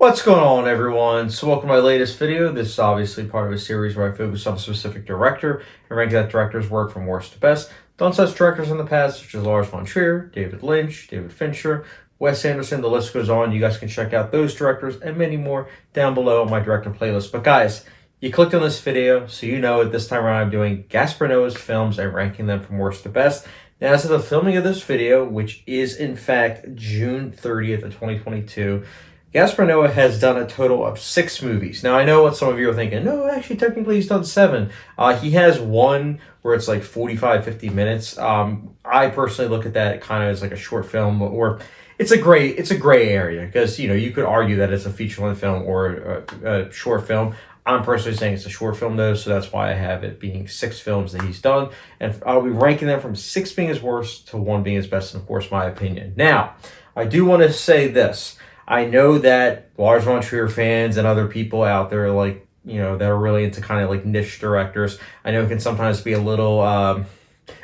What's going on, everyone? So welcome to my latest video. This is obviously part of a series where I focus on a specific director and rank that director's work from worst to best. Done such directors in the past such as Lars von Trier, David Lynch, David Fincher, Wes Anderson, the list goes on. You guys can check out those directors and many more down below on my director playlist. But guys, you clicked on this video, so you know this time around I'm doing Gaspar Noé's films and ranking them from worst to best. Now, as of the filming of this video, which is in fact June 30th of 2022, Gaspar Noé has done a total of 6 movies. Now, I know what some of you are thinking. No, actually, technically, he's done 7. He has one where it's like 45, 50 minutes. I personally look at that kind of as like a short film, or it's a gray area because, you know, you could argue that it's a feature-length film or a short film. I'm personally saying it's a short film, though, so that's why I have it being 6 films that he's done. And I'll be ranking them from 6 being his worst to 1 being his best, and of course, my opinion. Now, I do want to say this. I know that Lars von Trier fans and other people out there, like, you know, that are really into kind of like niche directors, I know it can sometimes be a little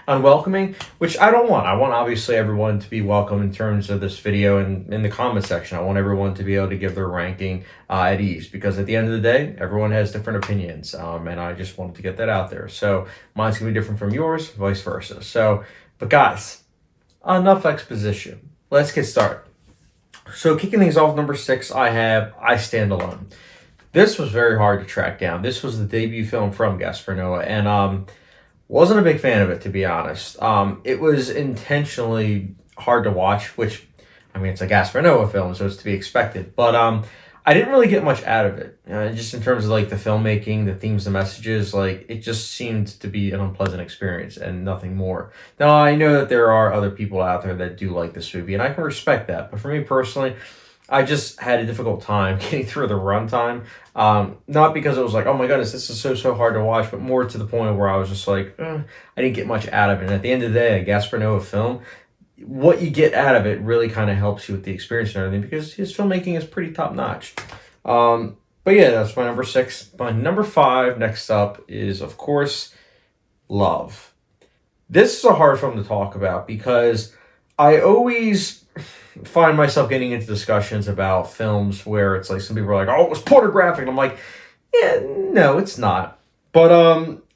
unwelcoming, which I don't want. I want, obviously, everyone to be welcome in terms of this video and in the comment section. I want everyone to be able to give their ranking at ease, because at the end of the day, everyone has different opinions, and I just wanted to get that out there. So mine's going to be different from yours, vice versa. So, but guys, enough exposition. Let's get started. So kicking things off, number 6, I have I Stand Alone. This was very hard to track down. This was the debut film from Gaspar Noé, and wasn't a big fan of it, to be honest. It was intentionally hard to watch, which, I mean, it's a Gaspar Noé film, so it's to be expected. But I didn't really get much out of it. Just in terms of like the filmmaking, the themes, the messages, like it just seemed to be an unpleasant experience and nothing more. Now, I know that there are other people out there that do like this movie, and I can respect that. But for me personally, I just had a difficult time getting through the runtime. Not because it was like, oh my goodness, this is so hard to watch, but more to the point where I was just like, I didn't get much out of it. And at the end of the day, a Gaspar Noé film, what you get out of it really kind of helps you with the experience and everything, because his filmmaking is pretty top notch. But yeah, that's my number 6. My number 5 next up is, of course, Love. This is a hard film to talk about because I always find myself getting into discussions about films where it's like some people are like, oh, it was pornographic. And I'm like, yeah, no, it's not. But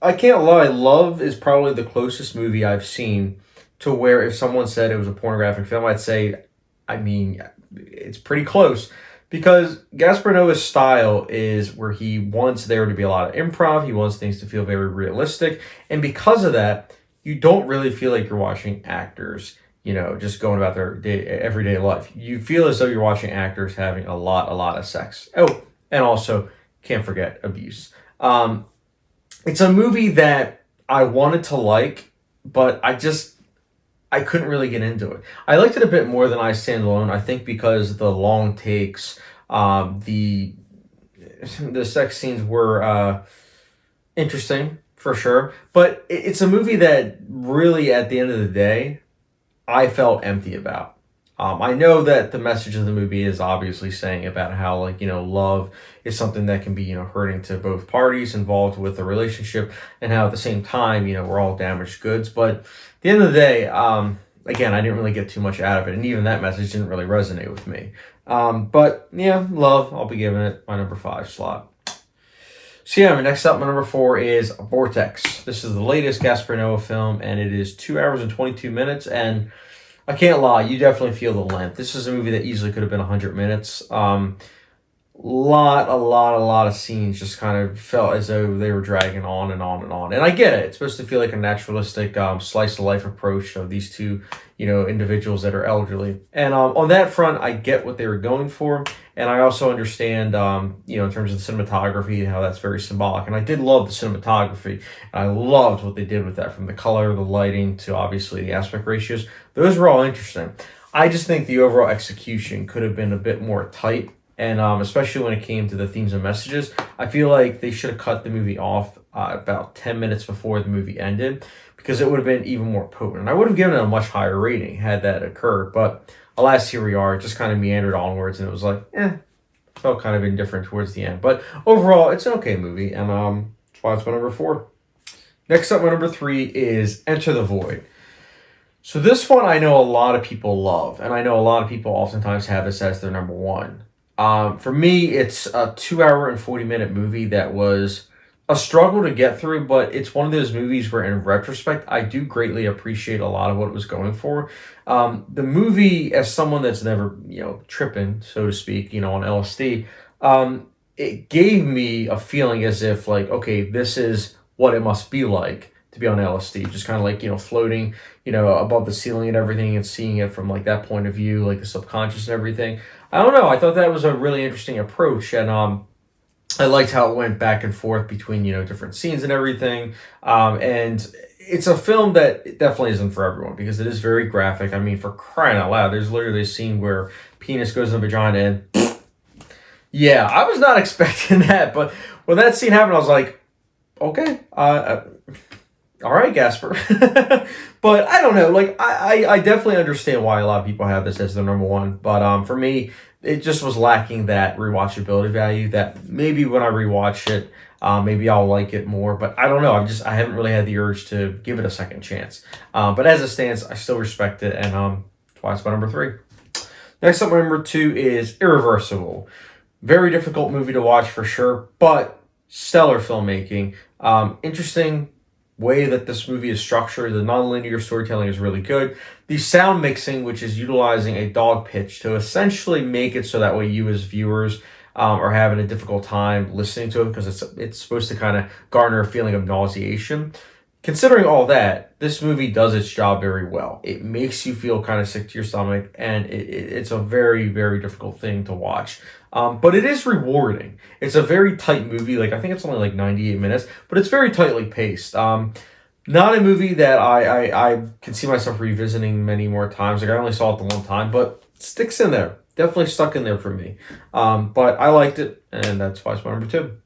I can't lie. Love is probably the closest movie I've seen to where if someone said it was a pornographic film, I'd say, I mean, it's pretty close. Because Gaspar Noé's style is where he wants there to be a lot of improv. He wants things to feel very realistic. And because of that, you don't really feel like you're watching actors, you know, just going about their everyday life. You feel as though you're watching actors having a lot of sex. Oh, and also, can't forget abuse. It's a movie that I wanted to like, but I couldn't really get into it. I liked it a bit more than I Stand Alone, I think because the long takes, the sex scenes were interesting, for sure. But it's a movie that really, at the end of the day, I felt empty about. I know that the message of the movie is obviously saying about how, like, you know, love is something that can be, you know, hurting to both parties involved with the relationship, and how at the same time, you know, we're all damaged goods. But at the end of the day, again, I didn't really get too much out of it, and even that message didn't really resonate with me. But yeah, Love, I'll be giving it my number 5 slot. So yeah, next up, my number 4 is Vortex. This is the latest Gaspar Noé film, and it is 2 hours and 22 minutes, and I can't lie, you definitely feel the length. This is a movie that easily could have been 100 minutes. A lot of scenes just kind of felt as though they were dragging on and on and on. And I get it. It's supposed to feel like a naturalistic slice of life approach of these two, you know, individuals that are elderly. And on that front, I get what they were going for. And I also understand, you know, in terms of the cinematography, how that's very symbolic. And I did love the cinematography. And I loved what they did with that, from the color, the lighting, to obviously the aspect ratios. Those were all interesting. I just think the overall execution could have been a bit more tight. And especially when it came to the themes and messages, I feel like they should have cut the movie off about 10 minutes before the movie ended, because it would have been even more potent. And I would have given it a much higher rating had that occurred. But alas, here we are. It just kind of meandered onwards, and it was like, felt kind of indifferent towards the end. But overall, it's an okay movie, and that's why it's my number 4. Next up, my number 3 is Enter the Void. So this one I know a lot of people love, and I know a lot of people oftentimes have this as their number 1. For me, it's a 2 hour and 40 minute movie that was a struggle to get through, but it's one of those movies where, in retrospect, I do greatly appreciate a lot of what it was going for. The movie, as someone that's never, tripping, so to speak, on LSD, it gave me a feeling as if, like, okay, this is what it must be like to be on LSD, just kind of like, floating, above the ceiling and everything and seeing it from like that point of view, like the subconscious and everything. I don't know. I thought that was a really interesting approach, and I liked how it went back and forth between different scenes and everything. And it's a film that definitely isn't for everyone because it is very graphic. I mean, for crying out loud, there's literally a scene where penis goes in the vagina, and yeah, I was not expecting that. But when that scene happened, I was like, okay, all right, Gaspar. But I don't know. Like, I definitely understand why a lot of people have this as their number one. But for me, it just was lacking that rewatchability value that maybe when I rewatch it, maybe I'll like it more. But I don't know. I haven't really had the urge to give it a second chance. But as it stands, I still respect it. And that's why it's my number three. Next up, my number two is Irreversible. Very difficult movie to watch for sure, but stellar filmmaking. Interesting way that this movie is structured. The nonlinear storytelling is really good. The sound mixing, which is utilizing a dog pitch to essentially make it so that way you as viewers are having a difficult time listening to it because it's supposed to kind of garner a feeling of nauseation. Considering all that, this movie does its job very well. It makes you feel kind of sick to your stomach, and it's a very, very difficult thing to watch. But it is rewarding. It's a very tight movie. Like, I think it's only like 98 minutes, but it's very tightly paced. Not a movie that I can see myself revisiting many more times. Like, I only saw it the one time, but it sticks in there. Definitely stuck in there for me. But I liked it, and that's why it's my number two.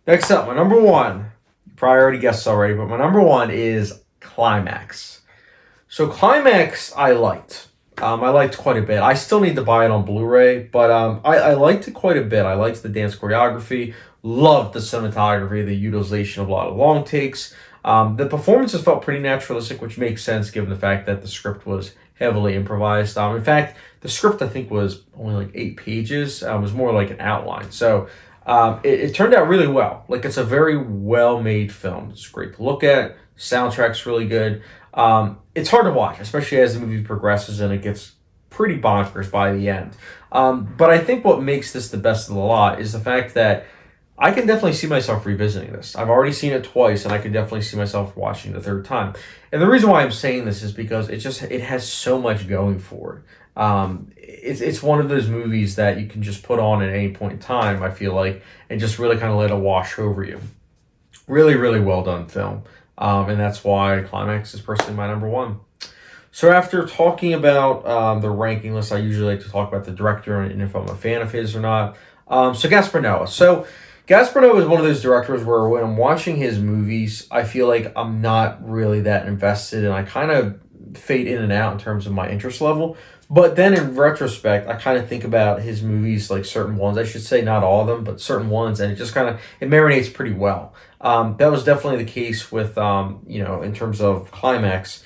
Next up, my number one. Probably already guessed already, but my number one is Climax. So Climax, I liked. I liked quite a bit. I still need to buy it on Blu-ray, but I liked it quite a bit. I liked the dance choreography, loved the cinematography, the utilization of a lot of long takes. The performances felt pretty naturalistic, which makes sense given the fact that the script was heavily improvised. In fact, the script I think was only like 8 pages. It was more like an outline. So it turned out really well. Like, it's a very well-made film. It's great to look at. Soundtrack's really good. It's hard to watch, especially as the movie progresses and it gets pretty bonkers by the end. But I think what makes this the best of the lot is the fact that I can definitely see myself revisiting this. I've already seen it twice, and I can definitely see myself watching the third time. And the reason why I'm saying this is because it has so much going for it. It's one of those movies that you can just put on at any point in time, I feel like, and just really kind of let it wash over you. Really, really well done film. And that's why Climax is personally my number one. So after talking about the ranking list, I usually like to talk about the director and if I'm a fan of his or not. So Gaspar Noé. So Gaspar Noé is one of those directors where when I'm watching his movies, I feel like I'm not really that invested, and I kind of fade in and out in terms of my interest level. But then in retrospect, I kind of think about his movies, like certain ones, I should say, not all of them, but certain ones, and it just kind of, it marinates pretty well. That was definitely the case with, in terms of Climax.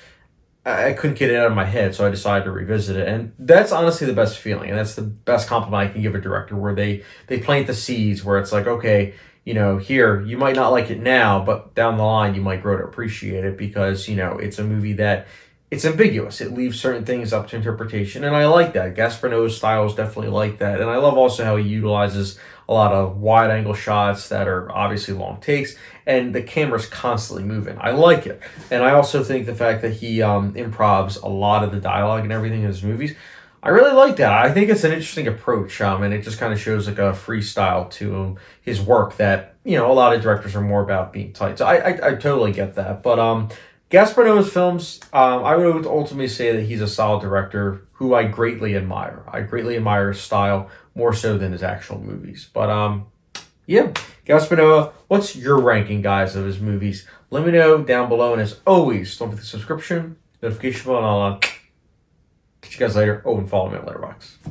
I couldn't get it out of my head, so I decided to revisit it. And that's honestly the best feeling, and that's the best compliment I can give a director, where they plant the seeds, where it's like, okay, here, you might not like it now, but down the line, you might grow to appreciate it because, it's a movie that it's ambiguous. It leaves certain things up to interpretation, and I like that. Gaspar Noé's style is definitely like that, and I love also how he utilizes a lot of wide-angle shots that are obviously long takes, and the camera's constantly moving. I like it, and I also think the fact that he improvs a lot of the dialogue and everything in his movies, I really like that. I think it's an interesting approach, and it just kind of shows like a freestyle to his work that, a lot of directors are more about being tight. So I totally get that, but Gaspar Noé's films, I would ultimately say that he's a solid director who I greatly admire. I greatly admire his style more so than his actual movies. But yeah, Gaspar Noé, what's your ranking, guys, of his movies? Let me know down below. And as always, don't forget the subscription, notification bell, and I'll catch you guys later. Oh, and follow me on Letterboxd.